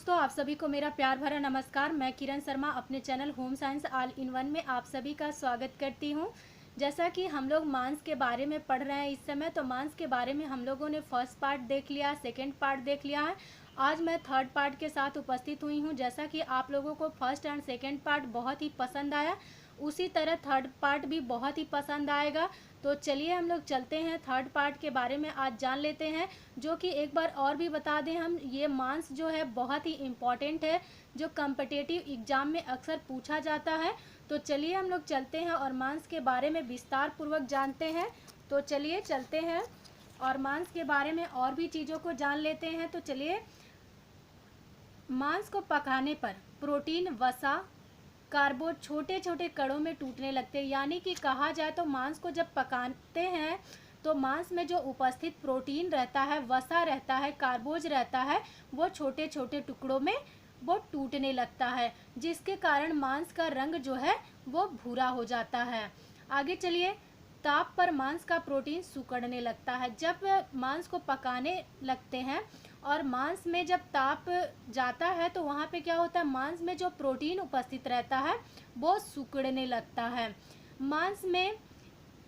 दोस्तों, आप सभी को मेरा प्यार भरा नमस्कार। मैं किरण शर्मा अपने channel home science all in one में आप सभी का स्वागत करती हूं। जैसा कि हम लोग मांस के बारे में पढ़ रहे हैं इस समय, तो मांस के बारे में हम लोगों ने फर्स्ट पार्ट देख लिया, सेकंड पार्ट देख लिया है। आज मैं थर्ड पार्ट के साथ उपस्थित हुई हूं। जैसा कि आप लोगों को फर्स्ट एंड सेकंड पार्ट बहुत ही पसंद आया, उसी तरह थर्ड पार्ट भी बहुत ही पसंद आएगा। तो चलिए हम लोग चलते हैं, थर्ड पार्ट के बारे में आज जान लेते हैं। जो कि एक बार और भी बता दें हम, ये मांस जो है बहुत ही इम्पॉर्टेंट है, जो कम्पिटिटिव एग्जाम में अक्सर पूछा जाता है। तो चलिए हम लोग चलते हैं और मांस के बारे में विस्तार पूर्वक जानते हैं। तो चलिए चलते हैं और मांस के बारे में और भी चीज़ों को जान लेते हैं। तो चलिए, मांस को पकाने पर प्रोटीन, वसा, कार्बोज छोटे छोटे कणों में टूटने लगते हैं। यानी कि कहा जाए तो मांस को जब पकाते हैं तो मांस में जो उपस्थित प्रोटीन रहता है, वसा रहता है, कार्बोज रहता है, वो छोटे छोटे टुकड़ों में वो टूटने लगता है, जिसके कारण मांस का रंग जो है वो भूरा हो जाता है। आगे चलिए, ताप पर मांस का प्रोटीन सिकुड़ने लगता है। जब मांस को पकाने लगते हैं और मांस में जब ताप जाता है तो वहाँ पे क्या होता है, मांस में जो प्रोटीन उपस्थित रहता है वो सिकुड़ने लगता है। मांस में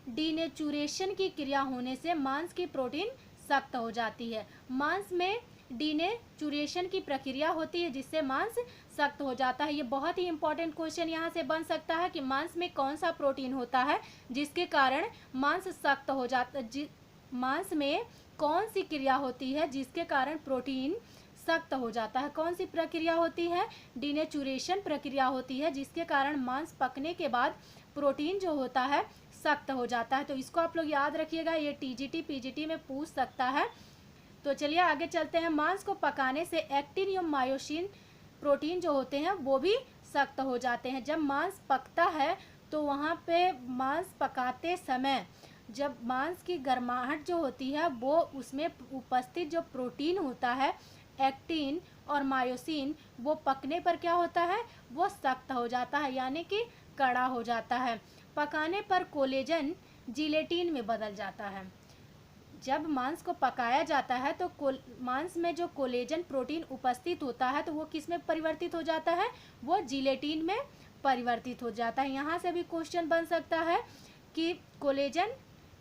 डीनेचुरेशन की क्रिया होने से मांस की प्रोटीन सख्त हो जाती है। मांस में डीनेचुरेशन की प्रक्रिया होती है जिससे मांस सख्त हो जाता है। ये बहुत ही इंपॉर्टेंट क्वेश्चन यहाँ से बन सकता है कि मांस में कौन सा प्रोटीन होता है जिसके कारण मांस सख्त हो जाता है। मांस में कौन सी क्रिया होती है जिसके कारण प्रोटीन सख्त हो जाता है? कौन सी प्रक्रिया होती है? डीनेचुरेशन प्रक्रिया होती है, जिसके कारण मांस पकने के बाद प्रोटीन जो होता है सख्त हो जाता है। तो इसको आप लोग याद रखिएगा, ये टीजीटी पीजीटी में पूछ सकता है। तो चलिए आगे चलते हैं। मांस को पकाने से एक्टिन या मायोसिन प्रोटीन जो होते हैं वो भी सख्त हो जाते हैं। जब मांस पकता है तो वहाँ पे मांस पकाते समय जब मांस की गर्माहट जो होती है वो उसमें उपस्थित जो प्रोटीन होता है, एक्टिन और मायोसिन, वो पकने पर क्या होता है, वो सख्त हो जाता है, यानी कि कड़ा हो जाता है। पकाने पर कोलेजन जिलेटिन में बदल जाता है। जब मांस को पकाया जाता है तो मांस में जो कोलेजन प्रोटीन उपस्थित होता है तो वो किस में परिवर्तित हो जाता है, वो जिलेटिन में परिवर्तित हो जाता है। यहाँ से भी क्वेश्चन बन सकता है कि कोलेजन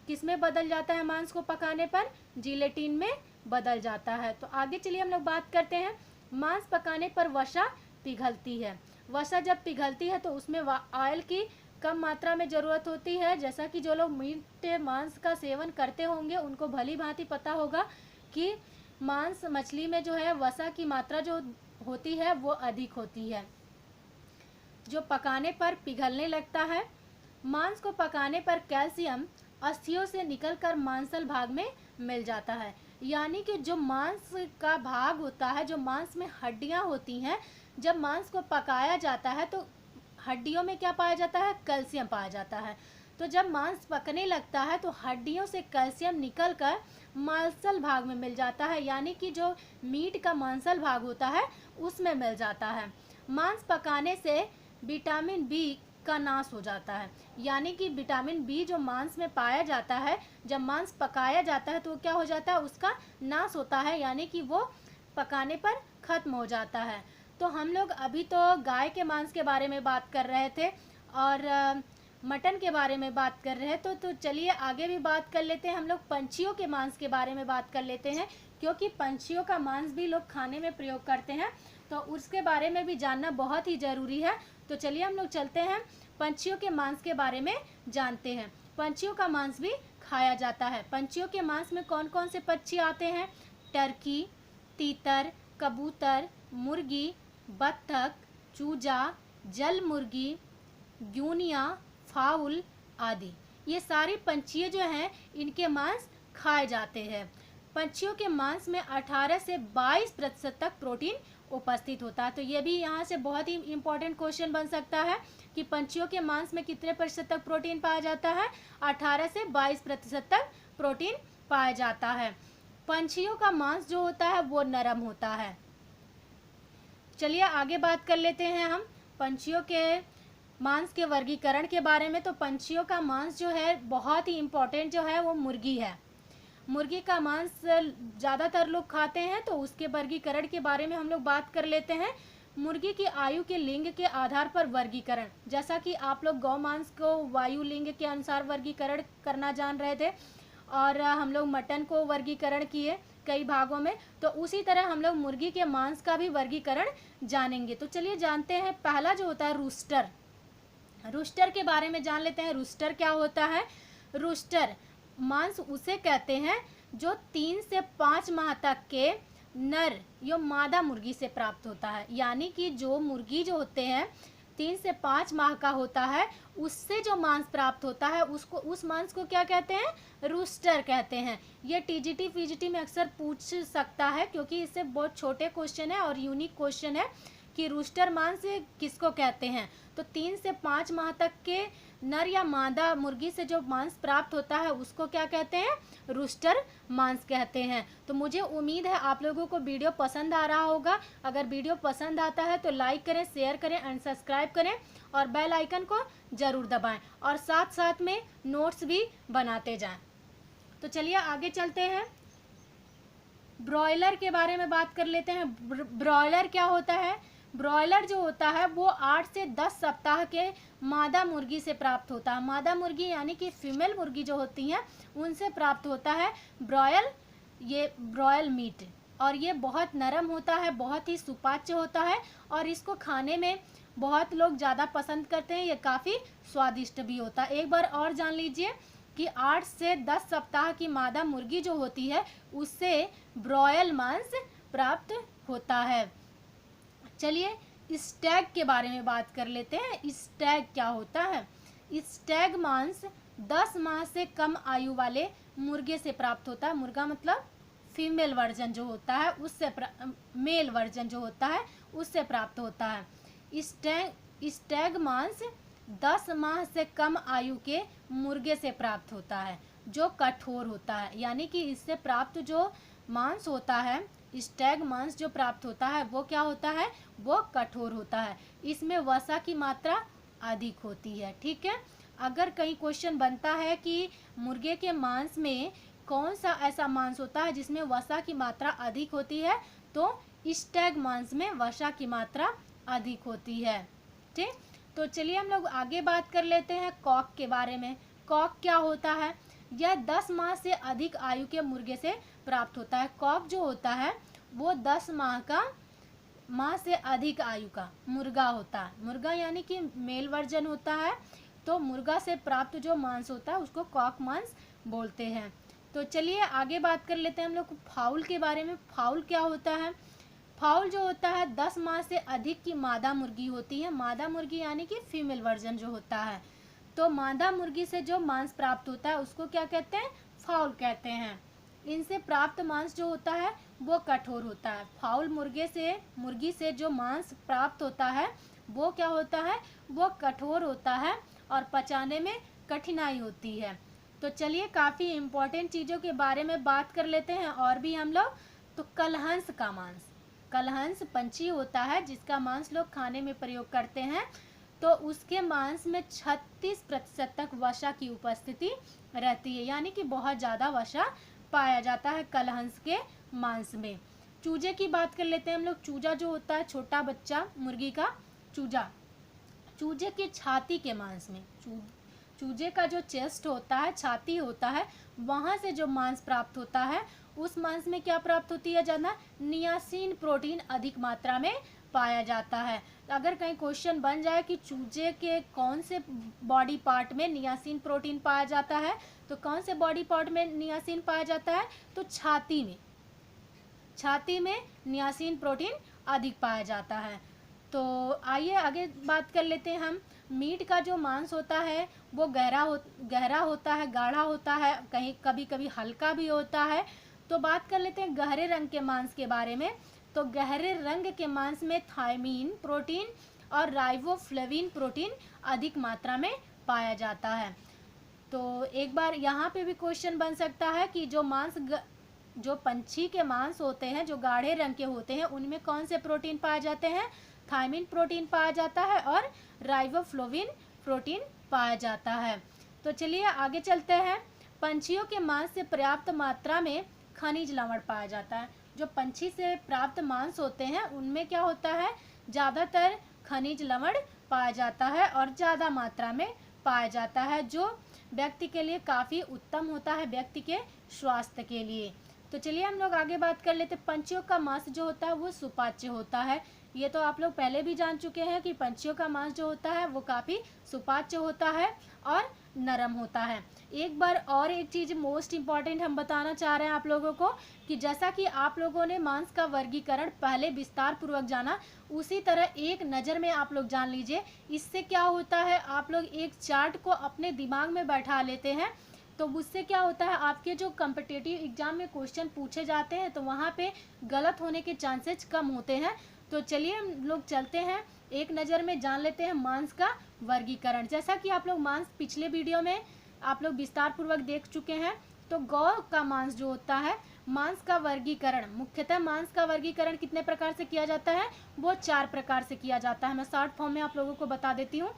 किस में बदल जाता है मांस को पकाने पर, जिलेटिन में बदल जाता है। तो आगे चलिए हम लोग बात करते हैं। मांस पकाने पर वसा पिघलती है। वसा जब पिघलती है तो उसमें ऑयल की कम मात्रा में ज़रूरत होती है। जैसा कि जो लोग मीट मांस का सेवन करते होंगे उनको भली भांति पता होगा कि मांस मछली में जो है वसा की मात्रा जो होती है वो अधिक होती है, जो पकाने पर पिघलने लगता है। मांस को पकाने पर कैल्शियम अस्थियों से निकलकर मांसल भाग में मिल जाता है। यानी कि जो मांस का भाग होता है, जो मांस में हड्डियां होती हैं, जब मांस को पकाया जाता है तो हड्डियों में क्या पाया जाता है, कैल्शियम पाया जाता है। तो जब मांस पकने लगता है तो हड्डियों से कैल्शियम निकलकर मांसल भाग में मिल जाता है, यानी कि जो मीट का मांसल भाग होता है उसमें मिल जाता है। मांस पकाने से विटामिन बी का नाश हो जाता है। यानी कि विटामिन बी जो मांस में पाया जाता है, जब मांस पकाया जाता है तो क्या हो जाता है, उसका नाश होता है, यानी कि वो पकाने पर खत्म हो जाता है। तो हम लोग अभी तो गाय के मांस के बारे में बात कर रहे थे और मटन के बारे में बात कर रहे हैं। तो चलिए आगे भी बात कर लेते हैं। हम लोग पंछियों के मांस के बारे में बात कर लेते हैं, क्योंकि पंछियों का मांस भी लोग खाने में प्रयोग करते हैं, तो उसके बारे में भी जानना बहुत ही ज़रूरी है। तो चलिए हम लोग चलते हैं, पंछियों के मांस के बारे में जानते हैं। पंछियों का मांस भी खाया जाता है। पंछियों के मांस में कौन कौन से पक्षी आते हैं? टर्की, तीतर, कबूतर, मुर्गी, बत्तख, चूजा, जल मुर्गी, ग्यूनिया, फाउल आदि। ये सारे पंछी जो हैं इनके मांस खाए जाते हैं। पंछियों के मांस में 18 से 22% तक प्रोटीन उपस्थित होता है। तो ये भी यहाँ से बहुत ही इम्पोर्टेंट क्वेश्चन बन सकता है कि पंछियों के मांस में कितने प्रतिशत तक प्रोटीन पाया जाता है? 18 से 22% तक प्रोटीन पाया जाता है। पंछियों का मांस जो होता है वो नरम होता है। चलिए आगे बात कर लेते हैं हम पंछियों के मांस के वर्गीकरण के बारे में। तो पंछियों का मांस जो है बहुत ही इम्पोर्टेंट जो है वो मुर्गी है। मुर्गी का मांस ज़्यादातर लोग खाते हैं, तो उसके वर्गीकरण के बारे में हम लोग बात कर लेते हैं। मुर्गी की आयु के लिंग के आधार पर वर्गीकरण, जैसा कि आप लोग गौ मांस को वायु लिंग के अनुसार वर्गीकरण करना जान रहे थे, और हम लोग मटन को वर्गीकरण किए कई भागों में, तो उसी तरह हम लोग मुर्गी के मांस का भी वर्गीकरण जानेंगे। तो चलिए जानते हैं। पहला जो होता है रूस्टर, रूस्टर के बारे में जान लेते हैं। रूस्टर क्या होता है? रूस्टर मांस उसे कहते हैं जो 3 से 5 माह तक के नर या मादा मुर्गी से प्राप्त होता है। यानी कि जो मुर्गी जो होते हैं 3 से 5 माह का होता है, उससे जो मांस प्राप्त होता है उसको, उस मांस को क्या कहते हैं? रूस्टर कहते हैं। ये टीजीटी पीजीटी में अक्सर पूछ सकता है, क्योंकि इससे बहुत छोटे क्वेश्चन है और यूनिक क्वेश्चन है कि रूस्टर मांस किसको कहते हैं। तो 3 से 5 माह तक के नर या मादा मुर्गी से जो मांस प्राप्त होता है उसको क्या कहते हैं? रूस्टर मांस कहते हैं। तो मुझे उम्मीद है आप लोगों को वीडियो पसंद आ रहा होगा। अगर वीडियो पसंद आता है तो लाइक करें, शेयर करें एंड सब्सक्राइब करें, और बेल आइकन को ज़रूर दबाएं, और साथ साथ में नोट्स भी बनाते जाएं। तो चलिए आगे चलते हैं। ब्रॉयलर के बारे में बात कर लेते हैं। ब्रॉयलर क्या होता है? ब्रॉयलर जो होता है वो 8 से 10 सप्ताह के मादा मुर्गी से प्राप्त होता है। मादा मुर्गी यानी कि फीमेल मुर्गी जो होती हैं उनसे प्राप्त होता है ये ब्रॉयल मीट, और ये बहुत नरम होता है, बहुत ही सुपाच्य होता है, और इसको खाने में बहुत लोग ज़्यादा पसंद करते हैं। ये काफ़ी स्वादिष्ट भी होता है। एक बार और जान लीजिए कि 8 से 10 सप्ताह की मादा मुर्गी जो होती है उससे ब्रॉयल मांस प्राप्त होता है। चलिए स्टैग के बारे में बात कर लेते हैं। स्टैग क्या होता है? स्टैग मांस 10 माह से कम आयु वाले मुर्गे से प्राप्त होता है। मुर्गा मतलब फीमेल वर्जन जो होता है उससे, मेल वर्जन जो होता है उससे प्राप्त होता है। स्टैग मांस 10 माह से कम आयु के मुर्गे से प्राप्त होता है, जो कठोर होता है। यानी कि इससे प्राप्त जो मांस होता है, स्टैग मांस जो प्राप्त होता है वो क्या होता है? वो कठोर होता है। इसमें वसा की मात्रा अधिक होती है। ठीक है। अगर कहीं क्वेश्चन बनता है कि मुर्गे के मांस में कौन सा ऐसा मांस होता है जिसमें वसा की मात्रा अधिक होती है, तो स्टैग मांस में वसा की मात्रा अधिक होती है। ठीक। तो चलिए हम लोग आगे बात कर लेते हैं कॉक के बारे में। कॉक क्या होता है? यह 10 माह से अधिक आयु के मुर्गे से प्राप्त होता है। कॉक जो होता है वो 10 माह से अधिक आयु का मुर्गा होता है। मुर्गा यानी कि मेल वर्जन होता है, तो मुर्गा से प्राप्त जो मांस होता है उसको कॉक मांस बोलते हैं। तो चलिए आगे बात कर लेते हैं हम लोग फाउल के बारे में। फाउल क्या होता है? फाउल जो होता है 10 माह से अधिक की मादा मुर्गी होती है। मादा मुर्गी यानी कि फीमेल वर्जन जो होता है, तो मादा मुर्गी से जो मांस प्राप्त होता है उसको क्या कहते हैं? फाउल कहते हैं। इनसे प्राप्त मांस जो होता है वो कठोर होता है। फाउल मुर्गी से जो मांस प्राप्त होता है वो क्या होता है? वो कठोर होता है और पचाने में कठिनाई होती है। तो चलिए काफ़ी इम्पोर्टेंट चीज़ों के बारे में बात कर लेते हैं और भी हम लोग। तो कलहंस का मांस, कलहंस पंछी होता है जिसका मांस लोग खाने में प्रयोग करते हैं, तो उसके मांस में 36% तक वसा की उपस्थिति रहती है। यानी कि बहुत ज़्यादा वसा पाया जाता है कलहंस के मांस में। चूजे की बात कर लेते हैं हम लोग। चूजा जो होता है छोटा बच्चा मुर्गी का चूजा, चूजे की छाती के मांस में, चूजे का जो चेस्ट होता है, छाती होता है, वहाँ से जो मांस प्राप्त होता है उस मांस में क्या प्राप्त होती है? ज़्यादा नियासिन प्रोटीन अधिक मात्रा में पाया जाता है। अगर कहीं क्वेश्चन बन जाए कि चूजे के कौन से बॉडी पार्ट में नियासिन प्रोटीन पाया जाता है, तो कौन से बॉडी पार्ट में नियासिन पाया जाता है? तो छाती में, छाती में नियासिन प्रोटीन अधिक पाया जाता है। तो आइए आगे बात कर लेते हैं हम। मीट का जो मांस होता है वो गहरा होता है, गाढ़ा होता है, कहीं कभी कभी हल्का भी होता है। तो बात कर लेते हैं गहरे रंग के मांस के बारे में। तो गहरे रंग के मांस में थायमीन प्रोटीन और राइबोफ्लेविन प्रोटीन अधिक मात्रा में पाया जाता है। तो एक बार यहाँ पे भी क्वेश्चन बन सकता है कि जो पंछी के मांस होते हैं जो गाढ़े रंग के होते हैं उनमें कौन से प्रोटीन पाए जाते हैं? थायमीन प्रोटीन पाया जाता है और राइबोफ्लेविन प्रोटीन पाया जाता है। तो चलिए आगे चलते हैं। पंछियों के मांस से पर्याप्त मात्रा में खनिज लवण पाया जाता है। जो पंछी से प्राप्त मांस होते हैं उनमें क्या होता है, ज़्यादातर खनिज लवण पाया जाता है और ज़्यादा मात्रा में पाया जाता है, जो व्यक्ति के लिए काफ़ी उत्तम होता है, व्यक्ति के स्वास्थ्य के लिए। तो चलिए हम लोग आगे बात कर लेते हैं। पंछियों का मांस जो होता है वो सुपाच्य होता है। ये तो आप लोग पहले भी जान चुके हैं कि पंछियों का मांस जो होता है वो काफ़ी सुपाच्य होता है और नरम होता है। एक बार और एक चीज़ मोस्ट इम्पॉर्टेंट हम बताना चाह रहे हैं आप लोगों को कि जैसा कि आप लोगों ने मांस का वर्गीकरण पहले विस्तार पूर्वक जाना, उसी तरह एक नज़र में आप लोग जान लीजिए। इससे क्या होता है, आप लोग एक चार्ट को अपने दिमाग में बैठा लेते हैं तो उससे क्या होता है, आपके जो कम्पिटिटिव एग्जाम में क्वेश्चन पूछे जाते हैं तो वहाँ पे गलत होने के चांसेस कम होते हैं। तो चलिए हम लोग चलते हैं, एक नज़र में जान लेते हैं मांस का वर्गीकरण। जैसा कि आप लोग मांस पिछले वीडियो में आप लोग विस्तार पूर्वक देख चुके हैं। तो गौ का मांस जो होता है, मांस का वर्गीकरण, मुख्यतः मांस का वर्गीकरण कितने प्रकार से किया जाता है, वो 4 प्रकार से किया जाता है। मैं शॉर्ट फॉर्म में आप लोगों को बता देती हूँ।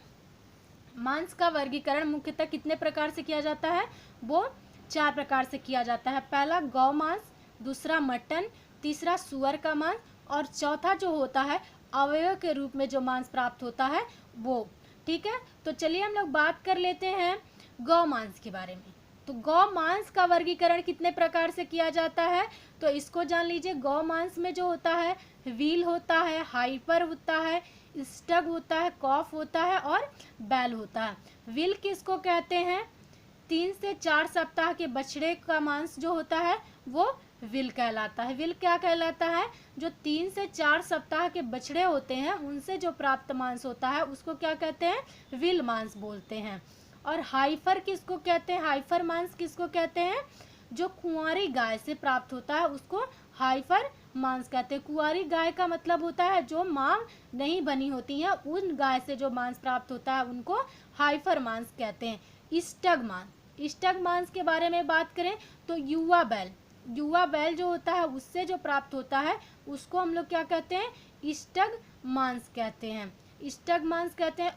मांस का वर्गीकरण मुख्यतः कितने प्रकार से किया जाता है, वो 4 प्रकार से किया जाता है। पहला गौ मांस, दूसरा मटन, तीसरा सुअर का मांस और चौथा जो होता है अवयव के रूप में जो मांस प्राप्त होता है वो। ठीक है, तो चलिए हम लोग बात कर लेते हैं गौ मांस के बारे में। तो गौ मांस का वर्गीकरण कितने प्रकार से किया जाता है, तो इसको जान लीजिए। गौ मांस में जो होता है व्हील होता है, हाइपर होता है, स्टग होता है, कॉफ होता है और बैल होता है। व्हील किसको कहते हैं, 3 से 4 सप्ताह के बछड़े का मांस जो होता है वो व्हील कहलाता है। व्हील क्या कहलाता है, जो 3 से 4 सप्ताह के बछड़े होते हैं उनसे जो प्राप्त मांस होता है उसको क्या कहते हैं, व्हील मांस बोलते हैं। और हाइफर किसको कहते हैं, हाइफर मांस किसको कहते हैं, जो कुंवारी गाय से प्राप्त होता है उसको हाइफर मांस कहते हैं। कुंवारी गाय का मतलब होता है जो मां नहीं बनी होती है, उन गाय से जो मांस प्राप्त होता है उनको हाइफर मांस कहते हैं। स्टग मांस, स्टग मांस के बारे में बात करें तो युवा बैल जो होता है उससे जो प्राप्त होता है उसको हम लोग क्या कहते हैं, स्टग मांस कहते हैं। स्टग मांस कहते हैं।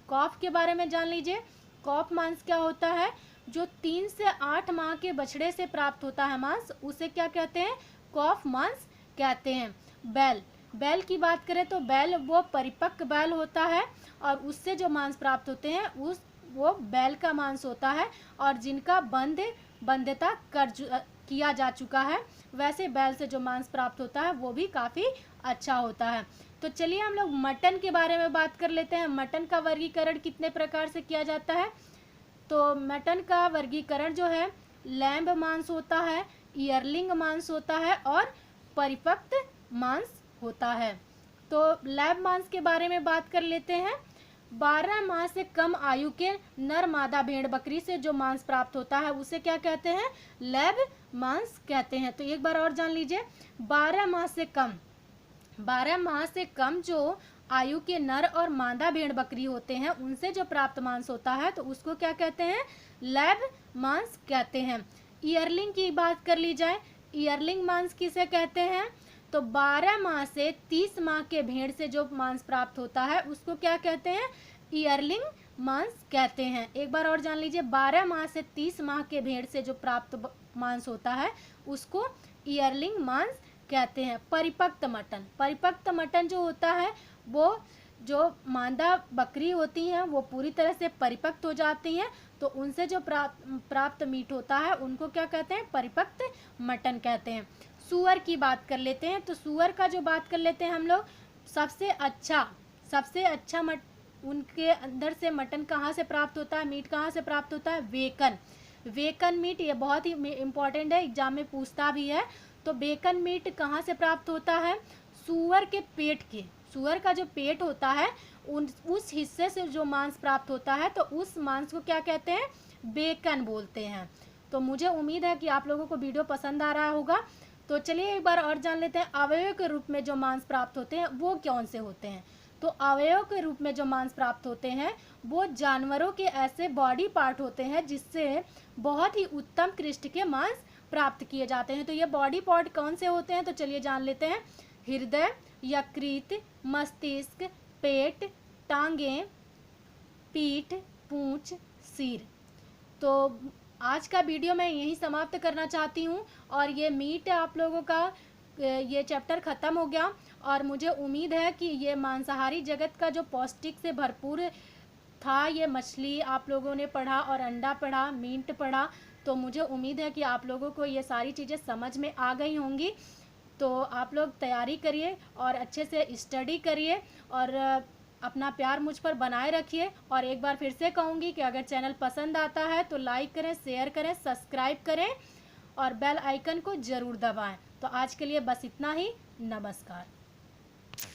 कॉफ के बारे में जान लीजिए। कॉफ मांस क्या होता है, जो 3 से 8 माह के बछड़े से प्राप्त होता है मांस, उसे क्या कहते हैं, कॉफ मांस कहते हैं। बैल की बात करें तो बैल वो परिपक्व बैल होता है और उससे जो मांस प्राप्त होते हैं वो बैल का मांस होता है और जिनका बंध्यता किया जा चुका है, वैसे बैल से जो मांस प्राप्त होता है वो भी काफ़ी अच्छा होता है। तो चलिए हम लोग मटन के बारे में बात कर लेते हैं। मटन का वर्गीकरण कितने प्रकार से किया जाता है, तो मटन का वर्गीकरण जो है लैम्ब मांस होता है, ईयरलिंग मांस होता है और परिपक्व मांस होता है। तो लैब मांस के बारे में बात कर लेते हैं। 12 माह से कम आयु के नर मादा भेड़ बकरी से जो मांस प्राप्त होता है उसे क्या कहते हैं, लैब मांस कहते हैं। तो एक बार और जान लीजिए, 12 माह से कम जो आयु के नर और मादा भेड़ बकरी होते हैं उनसे जो प्राप्त मांस होता है तो उसको क्या कहते हैं, लैब मांस कहते हैं। ईयरलिंग की बात कर ली जाए, ईयरलिंग मांस किसे कहते हैं, तो 12 माह से 30 माह के भेड़ से जो मांस प्राप्त होता है उसको क्या कहते हैं, ईयरलिंग मांस कहते हैं। एक बार और जान लीजिए, 12 माह से 30 माह के भेड़ से जो प्राप्त मांस होता है उसको ईयरलिंग मांस कहते हैं। परिपक्व मटन जो होता है वो जो मादा बकरी होती हैं वो पूरी तरह से परिपक्व हो जाती हैं तो उनसे जो प्राप्त मीट होता है उनको क्या कहते हैं, परिपक्व मटन कहते हैं। सूअर की बात कर लेते हैं। तो सूअर का जो बात कर लेते हैं हम लोग, सबसे अच्छा उनके अंदर से मटन कहाँ से प्राप्त होता है, मीट कहाँ से प्राप्त होता है, वेकन मीट। ये बहुत ही इम्पोर्टेंट है, एग्जाम में पूछता भी है। तो बेकन मीट कहाँ से प्राप्त होता है, सूअर के पेट के, सूअर का जो पेट होता है उस हिस्से से जो मांस प्राप्त होता है तो उस मांस को क्या कहते हैं, बेकन बोलते हैं। तो मुझे उम्मीद है कि आप लोगों को वीडियो पसंद आ रहा होगा। तो चलिए एक बार और जान लेते हैं अवयव के रूप में जो मांस प्राप्त होते हैं वो कौन से होते हैं। तो अवयव के रूप में जो मांस प्राप्त होते हैं वो जानवरों के ऐसे बॉडी पार्ट होते हैं जिससे बहुत ही उत्तम कृष्ट के मांस प्राप्त किए जाते हैं। तो ये बॉडी पार्ट कौन से होते हैं, तो चलिए जान लेते हैं। हृदय, यकृत, मस्तिष्क, पेट, टांगें, पीठ, पूंछ, सिर। तो आज का वीडियो मैं यहीं समाप्त करना चाहती हूँ। और ये मीट आप लोगों का ये चैप्टर ख़त्म हो गया। और मुझे उम्मीद है कि ये मांसाहारी जगत का जो पौष्टिक से भरपूर था, ये मछली आप लोगों ने पढ़ा और अंडा पढ़ा, मीट पढ़ा, तो मुझे उम्मीद है कि आप लोगों को ये सारी चीज़ें समझ में आ गई होंगी। तो आप लोग तैयारी करिए और अच्छे से स्टडी करिए और अपना प्यार मुझ पर बनाए रखिए। और एक बार फिर से कहूँगी कि अगर चैनल पसंद आता है तो लाइक करें, शेयर करें, सब्सक्राइब करें और बेल आइकन को ज़रूर दबाएं। तो आज के लिए बस इतना ही। नमस्कार।